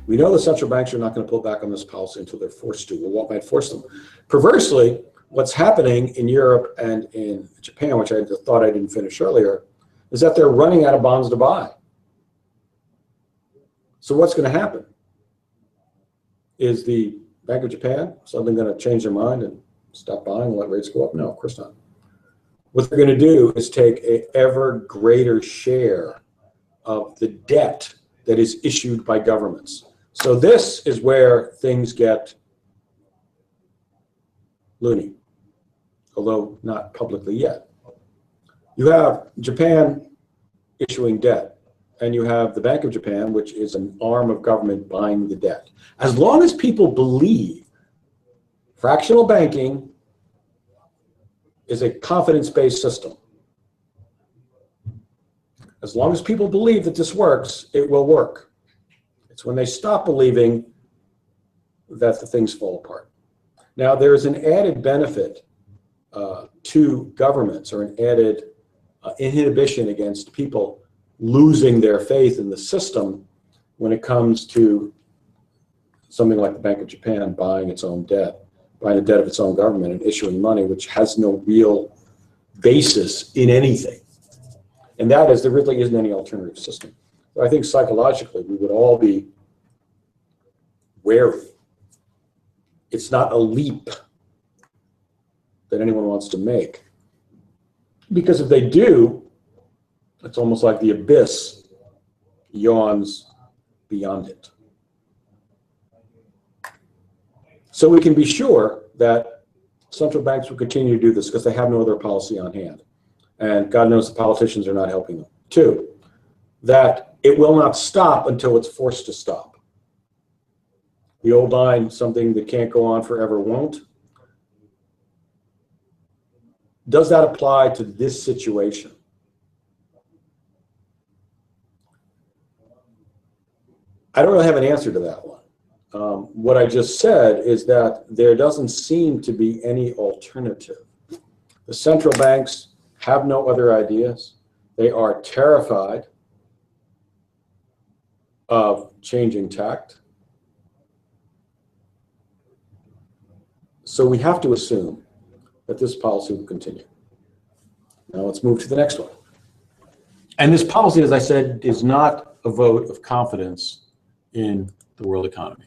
We know the central banks are not going to pull back on this policy until they're forced to. Well, what might force them? Perversely, what's happening in Europe and in Japan, which I thought I didn't finish earlier, is that they're running out of bonds to buy. So what's going to happen? Is the Bank of Japan suddenly going to change their mind and stop buying and let rates go up? No, of course not. What they're going to do is take an ever greater share of the debt that is issued by governments. So this is where things get loony, although not publicly yet. You have Japan issuing debt, and you have the Bank of Japan, which is an arm of government buying the debt. As long as people believe fractional banking is a confidence-based system, as long as people believe that this works, it will work. It's when they stop believing that the things fall apart. Now, there is an added benefit to governments, or an added inhibition against people losing their faith in the system when it comes to something like the Bank of Japan buying its own debt, buying the debt of its own government and issuing money which has no real basis in anything. And that is, there really isn't any alternative system. So I think psychologically we would all be wary. It's not a leap that anyone wants to make. Because if they do, it's almost like the abyss yawns beyond it. So we can be sure that central banks will continue to do this because they have no other policy on hand. And God knows the politicians are not helping them. Two, that it will not stop until it's forced to stop. The old line, something that can't go on forever won't. Does that apply to this situation? I don't really have an answer to that one. What I just said is that there doesn't seem to be any alternative. The central banks have no other ideas. They are terrified of changing tact. So we have to assume that this policy will continue. Now let's move to the next one. And this policy, as I said, is not a vote of confidence in the world economy.